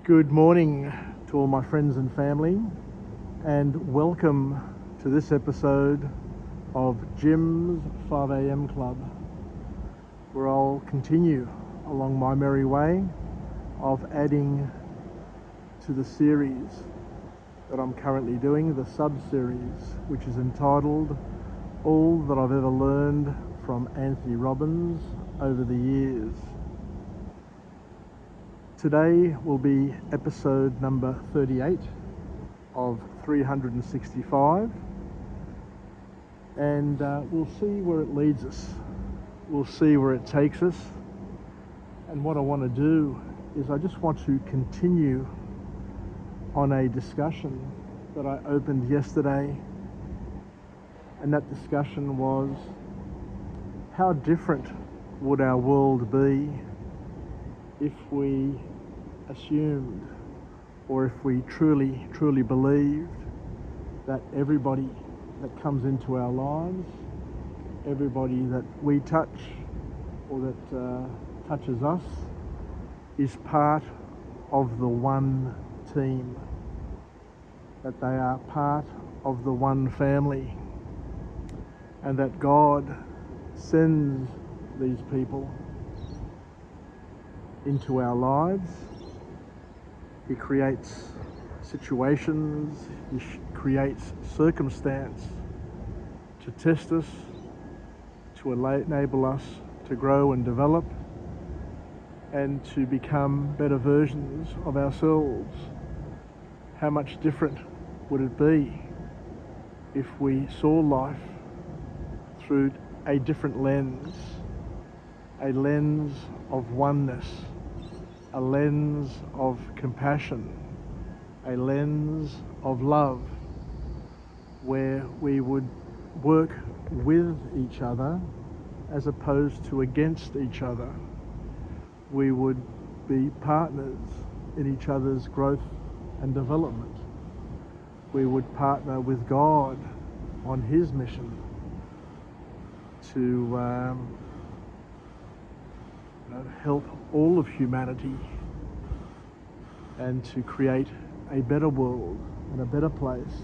Good morning to all my friends and family, and welcome to this episode of Jim's 5am Club, where I'll continue along my merry way of adding to the series that I'm currently doing, the sub-series, which is entitled All That I've Ever Learned from Tony Robbins Over the Years. Today will be episode number 38 of 365, and we'll see where it leads us. We'll see where it takes us. And what I want to do is I just want to continue on a discussion that I opened yesterday, and that discussion was, how different would our world be if we assumed, or if we truly believed that everybody that comes into our lives, everybody that we touch or that touches us, is part of the one team, that they are part of the one family, and that God sends these people into our lives. He creates situations, he creates circumstance to test us, to enable us to grow and develop, and to become better versions of ourselves. How much different would it be if we saw life through a different lens, a lens of oneness, a lens of compassion, a lens of love, where we would work with each other as opposed to against each other. We would be partners in each other's growth and development. We would partner with God on his mission to help all of humanity and to create a better world and a better place,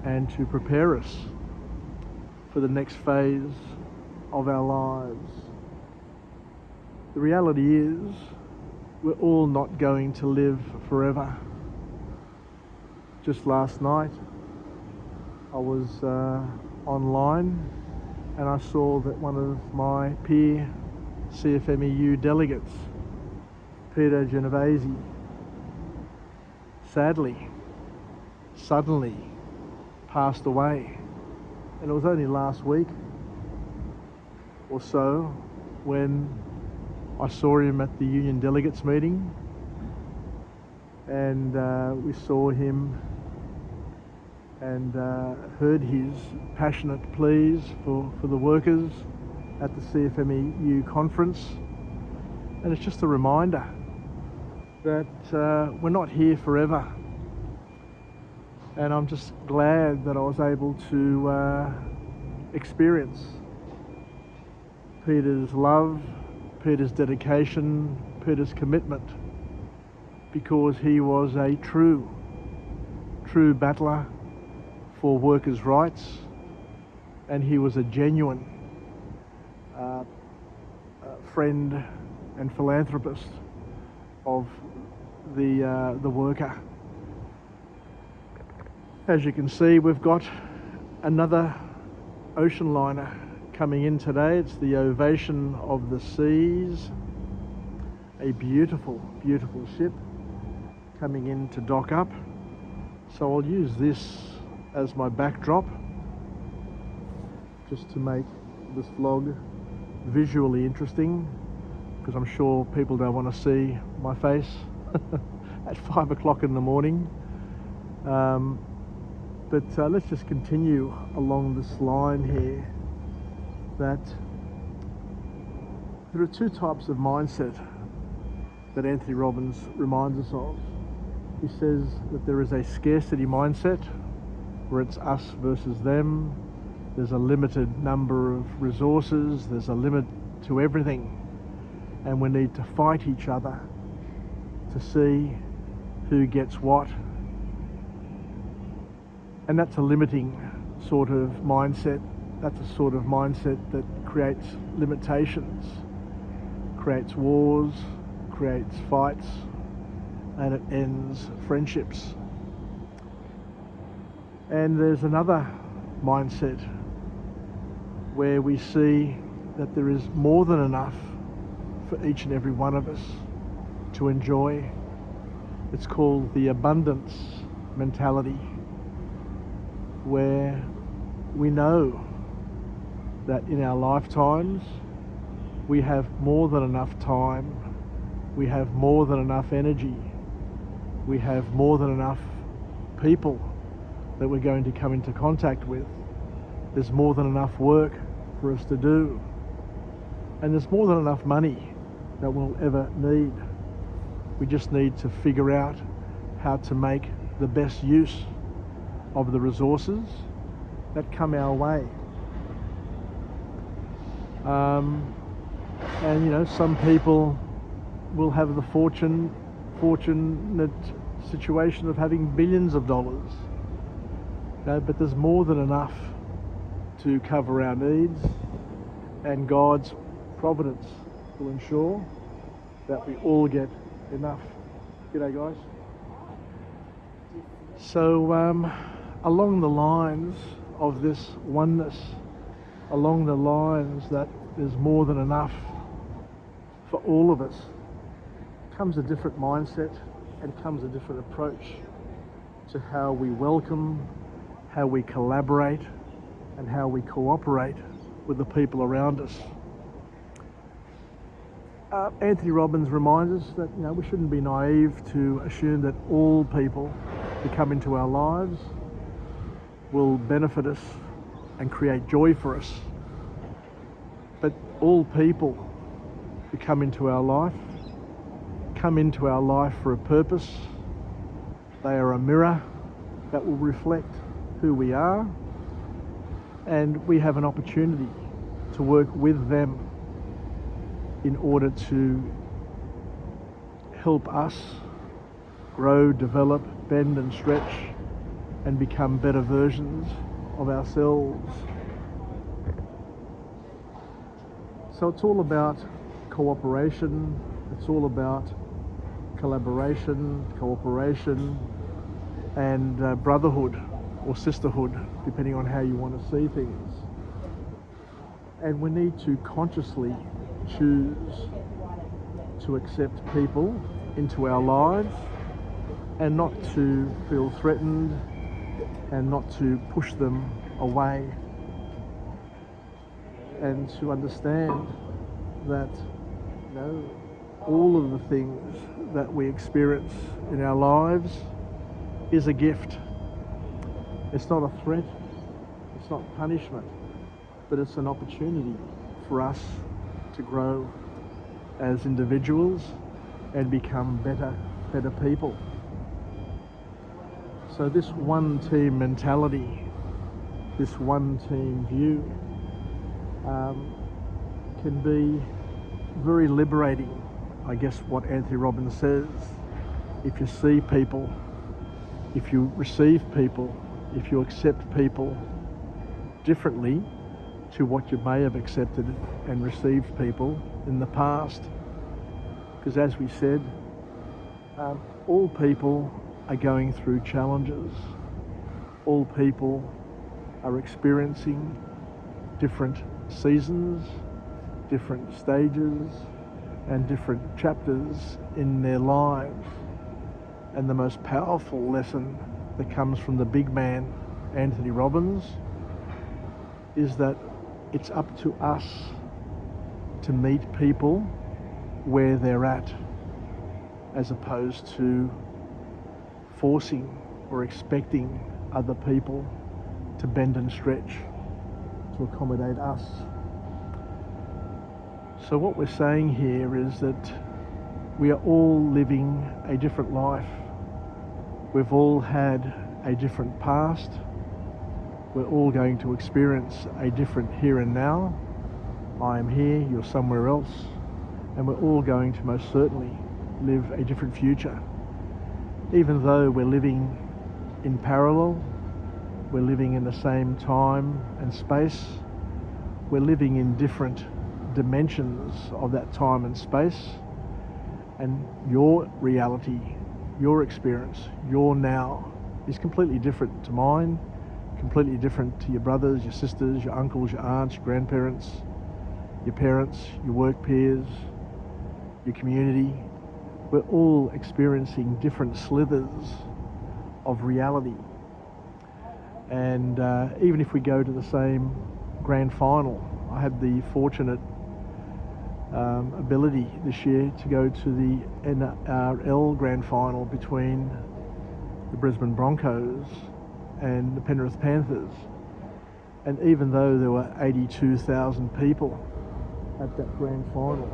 and to prepare us for the next phase of our lives. The reality is, we're all not going to live forever. Just last night I was online, and I saw that one of my peer CFMEU delegates, Peter Genovese, sadly, suddenly passed away. And it was only last week or so when I saw him at the union delegates meeting, and we saw him and heard his passionate pleas for the workers at the CFMEU conference. And it's just a reminder that we're not here forever. And I'm just glad that I was able to experience Peter's love, Peter's dedication, Peter's commitment, because he was a true battler for workers' rights, and he was a genuine friend and philanthropist of the worker. As you can see, we've got another ocean liner coming in today. It's the Ovation of the Seas, a beautiful ship coming in to dock up. So I'll use this as my backdrop just to make this vlog visually interesting, because I'm sure people don't want to see my face at 5 o'clock in the morning. But let's just continue along this line here, that there are two types of mindset that Tony Robbins reminds us of. He says that there is a scarcity mindset, where it's us versus them. There's a limited number of resources, there's a limit to everything, and we need to fight each other to see who gets what. And that's a limiting sort of mindset. That's a sort of mindset that creates limitations, creates wars, creates fights, and it ends friendships. And there's another mindset where we see that there is more than enough for each and every one of us to enjoy. It's called the abundance mentality, where we know that in our lifetimes we have more than enough time, we have more than enough energy, we have more than enough people that we're going to come into contact with. There's more than enough work for us to do, and there's more than enough money that we'll ever need. We just need to figure out how to make the best use of the resources that come our way. And you know, some people will have the fortunate situation of having billions of dollars. But there's more than enough to cover our needs, and God's providence will ensure that we all get enough. G'day guys. So along the lines of this oneness, along the lines that there's more than enough for all of us, comes a different mindset and comes a different approach to how we welcome, how we collaborate, and how we cooperate with the people around us. Anthony Robbins reminds us that we shouldn't be naive to assume that all people who come into our lives will benefit us and create joy for us. But all people who come into our life for a purpose. They are a mirror that will reflect who we are, and we have an opportunity to work with them in order to help us grow, develop, bend and stretch and become better versions of ourselves. So it's all about cooperation, it's all about collaboration, cooperation, and brotherhood or sisterhood, depending on how you want to see things. And we need to consciously choose to accept people into our lives and not to feel threatened and not to push them away, and to understand that all of the things that we experience in our lives is a gift. It's not a threat, it's not punishment, but it's an opportunity for us to grow as individuals and become better people. So this one team mentality, this one team view can be very liberating. I guess what Anthony Robbins says, if you see people, if you receive people, if you accept people differently to what you may have accepted and received people in the past. Because as we said, all people are going through challenges. All people are experiencing different seasons, different stages, and different chapters in their lives. And the most powerful lesson that comes from the big man, Anthony Robbins, is that it's up to us to meet people where they're at, as opposed to forcing or expecting other people to bend and stretch to accommodate us. So what we're saying here is that we are all living a different life. We've all had a different past. We're all going to experience a different here and now. I am here, you're somewhere else, and we're all going to most certainly live a different future. even though we're living in parallel, we're living in the same time and space, we're living in different dimensions of that time and space, and your reality, your experience, your now is completely different to mine, completely different to your brothers, your sisters, your uncles, your aunts, your grandparents, your parents, your work peers, your community. We're all experiencing different slithers of reality. And even if we go to the same grand final, I had the fortunate ability this year to go to the NRL grand final between the Brisbane Broncos and the Penrith Panthers. And even though there were 82,000 people at that grand final,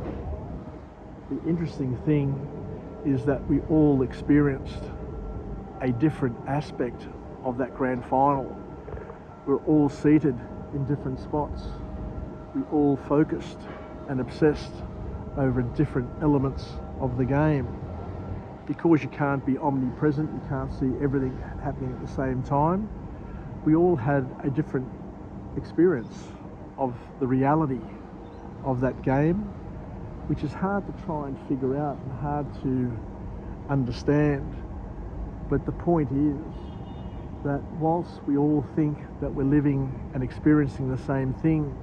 the interesting thing is that we all experienced a different aspect of that grand final. We're all seated in different spots. We all focused and obsessed over different elements of the game. Because you can't be omnipresent, you can't see everything happening at the same time, we all had a different experience of the reality of that game, which is hard to try and figure out and hard to understand. But the point is that whilst we all think that we're living and experiencing the same thing,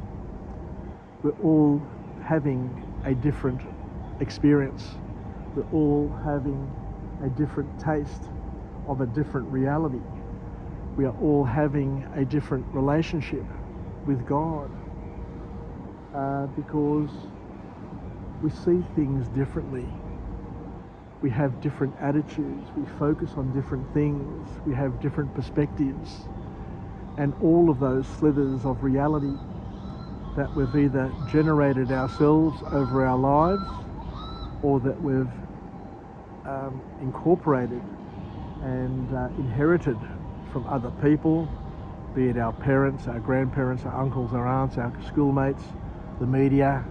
we're all having a different experience. We're all having a different taste of a different reality. We are all having a different relationship with God because we see things differently. We have different attitudes. We focus on different things. We have different perspectives. And all of those slithers of reality that we've either generated ourselves over our lives or that we've incorporated and inherited from other people, be it our parents, our grandparents, our uncles, our aunts, our schoolmates, the media,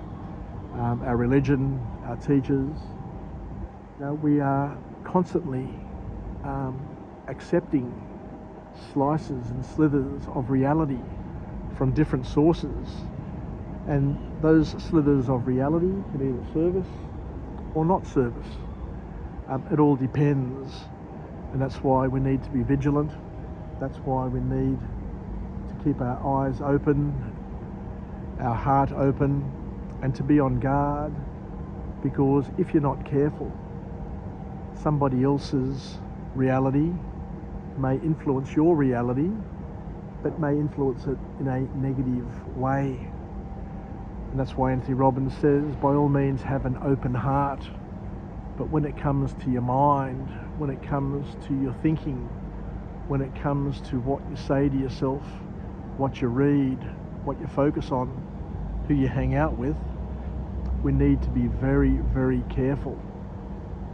our religion, our teachers. Now, we are constantly accepting slices and slithers of reality from different sources, and those slithers of reality can either serve us or not serve us. It all depends, and that's why we need to be vigilant. That's why we need to keep our eyes open, our heart open, and to be on guard, because if you're not careful, somebody else's reality may influence your reality, but may influence it in a negative way. And that's why Tony Robbins says, by all means have an open heart. But when it comes to your mind, when it comes to your thinking, when it comes to what you say to yourself, what you read, what you focus on, who you hang out with, we need to be very, very careful,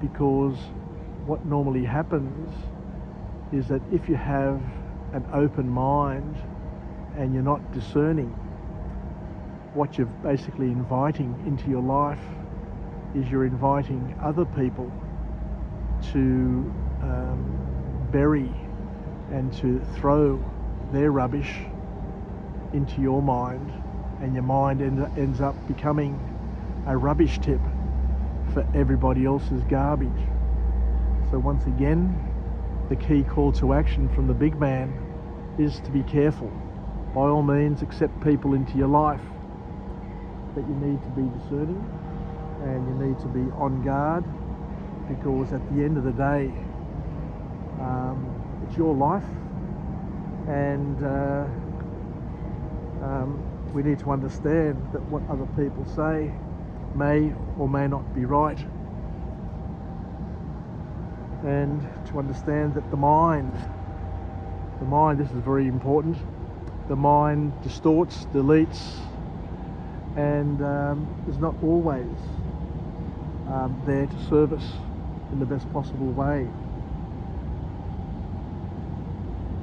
because what normally happens is that if you have an open mind and you're not discerning, what you're basically inviting into your life is you're inviting other people to bury and to throw their rubbish into your mind, and your mind ends up becoming a rubbish tip for everybody else's garbage. So once again, the key call to action from the big man is to be careful. By all means, accept people into your life, but you need to be discerning and you need to be on guard, because at the end of the day, it's your life, and we need to understand that what other people say may or may not be right, and to understand that the mind, this is very important, the mind distorts, deletes, and is not always there to serve us in the best possible way.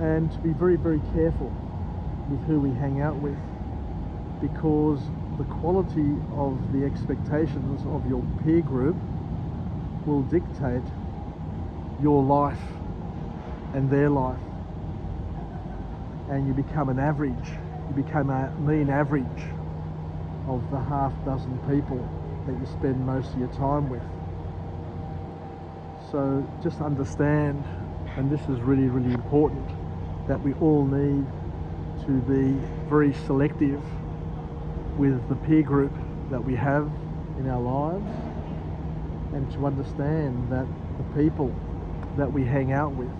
And to be very, very careful with who we hang out with, because the quality of the expectations of your peer group will dictate your life and their life, and you become an average, you become a mean average of the half dozen people that you spend most of your time with. So just understand, and this is really, really important, that we all need to be very selective with the peer group that we have in our lives, and to understand that the people that we hang out with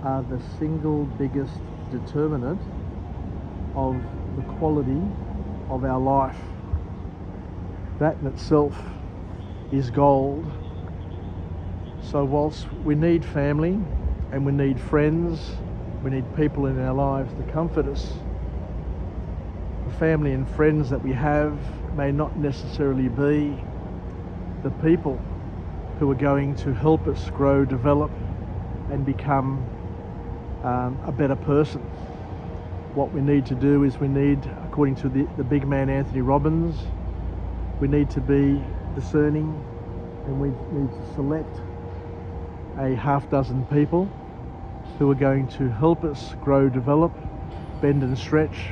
are the single biggest determinant of the quality of our life. That in itself is gold. So whilst we need family and we need friends, we need people in our lives to comfort us, the family and friends that we have may not necessarily be the people who are going to help us grow, develop and become a better person. What we need to do is we need, according to the big man Tony Robbins, we need to be discerning, and we need to select a half dozen people who are going to help us grow, develop, bend and stretch.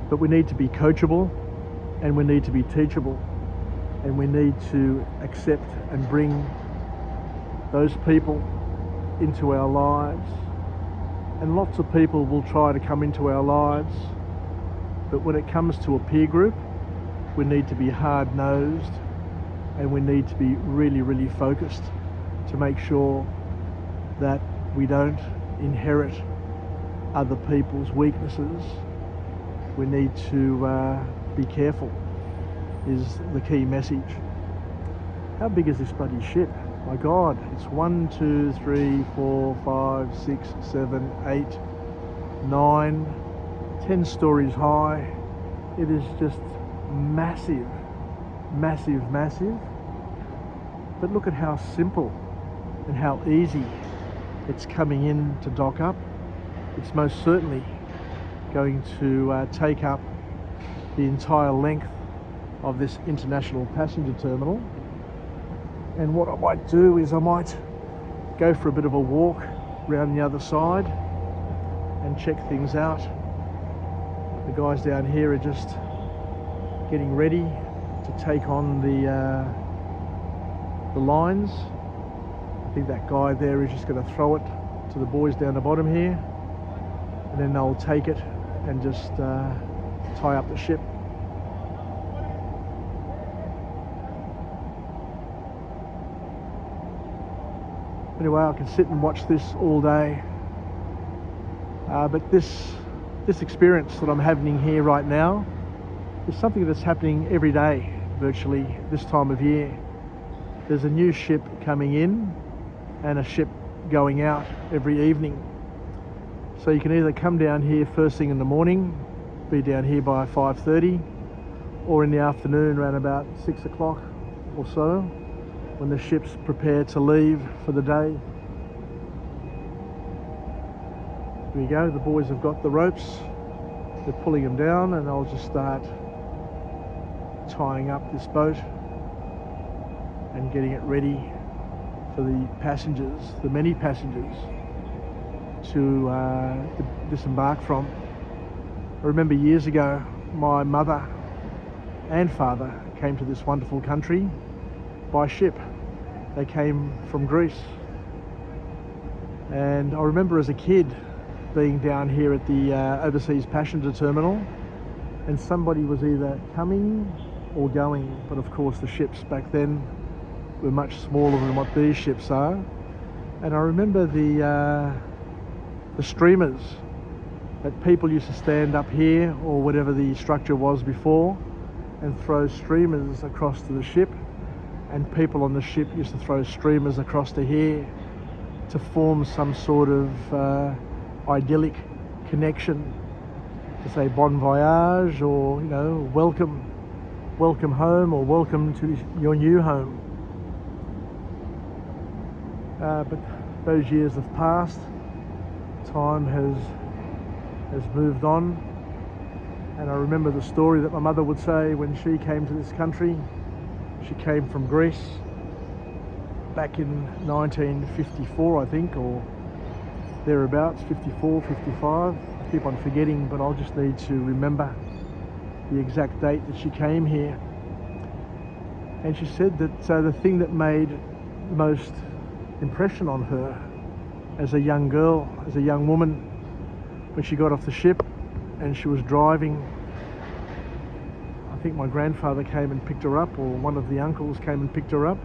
But we need to be coachable, and we need to be teachable, and we need to accept and bring those people into our lives. And lots of people will try to come into our lives, but when it comes to a peer group, we need to be hard-nosed, and we need to be really, really focused to make sure that we don't inherit other people's weaknesses. We need to be careful, is the key message. How big is this bloody ship? My God, it's 1, 2, 3, 4, 5, 6, 7, 8, 9, 10 stories high. It is just massive, massive, massive. But look at how simple and how easy it's coming in to dock up. It's most certainly going to take up the entire length of this international passenger terminal. And what I might do is I might go for a bit of a walk around the other side and check things out. The guys down here are just getting ready to take on the lines. I think that guy there is just going to throw it to the boys down the bottom here, and then they'll take it and just tie up the ship. Anyway, I can sit and watch this all day, but this experience that I'm having here right now is something that's happening every day, virtually, this time of year. There's a new ship coming in and a ship going out every evening. So you can either come down here first thing in the morning, be down here by 5:30, or in the afternoon around about 6 o'clock or so, when the ship's prepared to leave for the day. Here we go, the boys have got the ropes, they're pulling them down, and I'll just start tying up this boat and getting it ready for the passengers, the many passengers, to disembark from. I remember years ago, my mother and father came to this wonderful country by ship. They came from Greece. And I remember as a kid being down here at the overseas passenger terminal, and somebody was either coming or going, but of course the ships back then were much smaller than what these ships are. And I remember the streamers that people used to stand up here, or whatever the structure was before, and throw streamers across to the ship, and people on the ship used to throw streamers across to here to form some sort of idyllic connection, to say bon voyage, or welcome home, or welcome to your new home. But those years have passed, time has moved on, and I remember the story that my mother would say when she came to this country. She came from Greece, back in 1954, I think, or thereabouts, 54, 55. I keep on forgetting, but I'll just need to remember the exact date that she came here. And she said that the thing that made the most impression on her as a young girl, as a young woman, when she got off the ship and she was driving, I think my grandfather came and picked her up, or one of the uncles came and picked her up,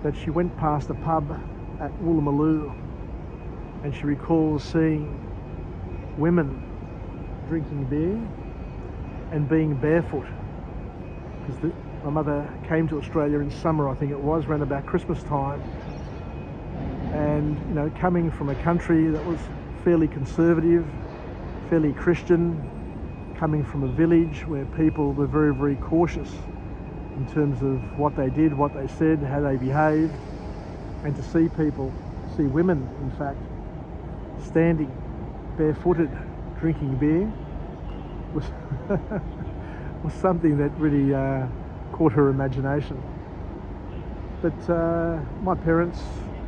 that she went past a pub at Woolloomooloo and she recalls seeing women drinking beer and being barefoot, because my mother came to Australia in summer, I think it was, around about Christmas time, and you know, coming from a country that was fairly conservative, fairly Christian, coming from a village where people were very, very cautious in terms of what they did, what they said, how they behaved, and to see women, in fact, standing barefooted, drinking beer, was was something that really caught her imagination. But my parents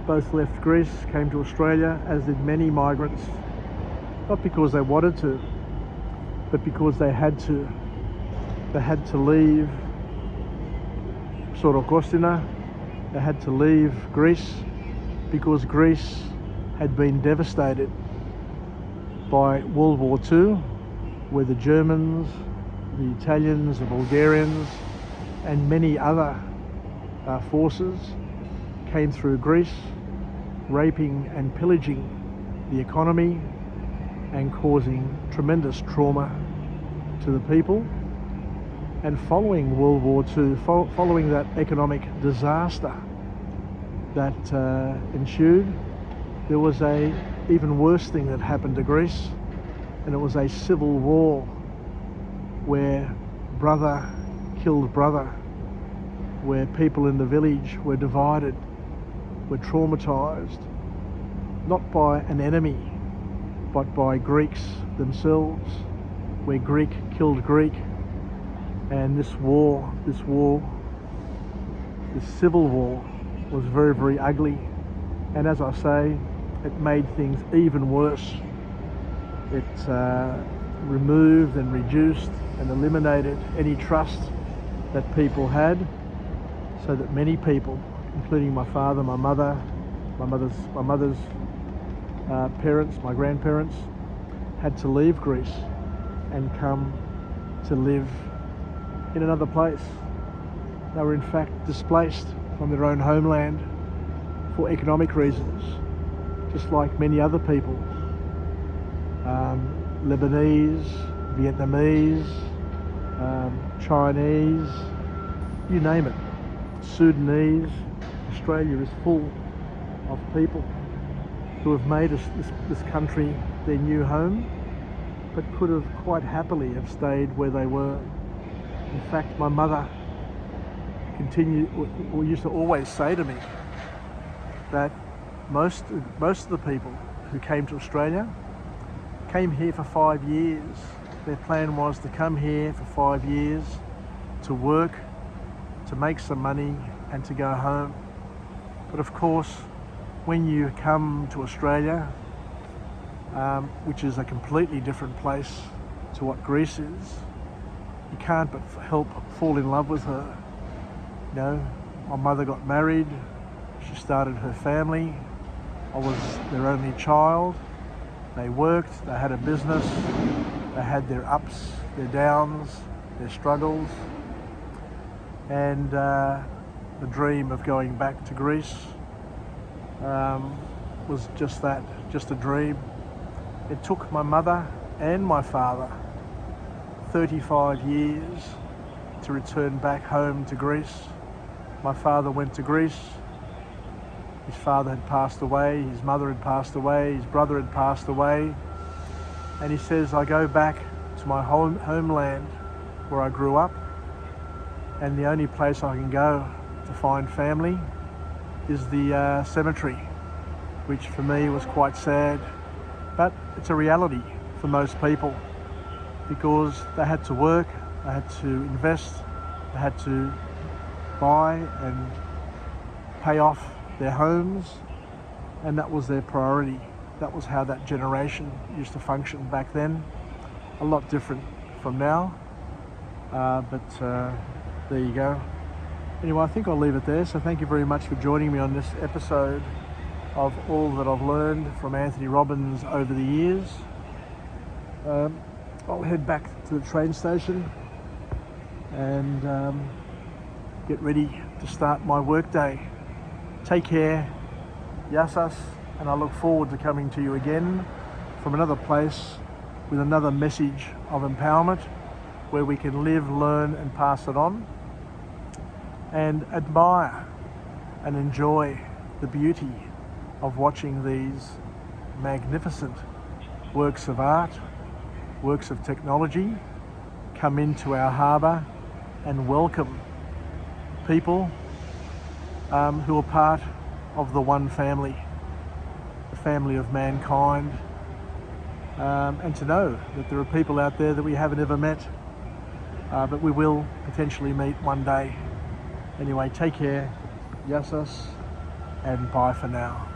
both left Greece, came to Australia, as did many migrants, not because they wanted to, but because they had to. They had to leave Sorokostina, they had to leave Greece, because Greece had been devastated by World War II, where the Germans, the Italians, the Bulgarians, and many other forces came through Greece, raping and pillaging the economy and causing tremendous trauma to the people. And following World War II, following that economic disaster that ensued, there was a even worse thing that happened to Greece, and it was a civil war where brother killed brother, where people in the village were divided, were traumatized, not by an enemy, but by Greeks themselves, where Greek killed Greek. And this civil war was very, very ugly. And as I say, it made things even worse. It removed and reduced and eliminated any trust that people had, so that many people, including my father, my mother, my mother's parents, my grandparents, had to leave Greece and come to live in another place. They were in fact displaced from their own homeland for economic reasons, just like many other people. Lebanese, Vietnamese, Chinese, you name it, Sudanese. Australia is full of people who have made this country their new home, but could have quite happily have stayed where they were. In fact, my mother used to always say to me that most of the people who came to Australia came here for 5 years. Their plan was to come here for 5 years, to work, to make some money, and to go home. But of course, when you come to Australia, which is a completely different place to what Greece is, you can't but help fall in love with her. You know, my mother got married, she started her family, I was their only child. They worked, they had a business, they had their ups, their downs, their struggles, and the dream of going back to Greece was just that, just a dream. It took my mother and my father 35 years to return back home to Greece. My father went to Greece. His father had passed away, his mother had passed away, his brother had passed away. And he says, I go back to my homeland where I grew up, and the only place I can go to find family is the cemetery, which for me was quite sad. But it's a reality for most people, because they had to work, they had to invest, they had to buy and pay off their homes, and that was their priority. That was how that generation used to function back then. A lot different from now, but there you go. Anyway, I think I'll leave it there. So thank you very much for joining me on this episode of all that I've learned from Anthony Robbins over the years. I'll head back to the train station and get ready to start my workday. Take care, Yassas, and I look forward to coming to you again from another place with another message of empowerment where we can live, learn and pass it on and admire and enjoy the beauty of watching these magnificent works of art, works of technology come into our harbour and welcome people who are part of the one family, the family of mankind, and to know that there are people out there that we haven't ever met, but we will potentially meet one day. Anyway, take care, Yassas, and bye for now.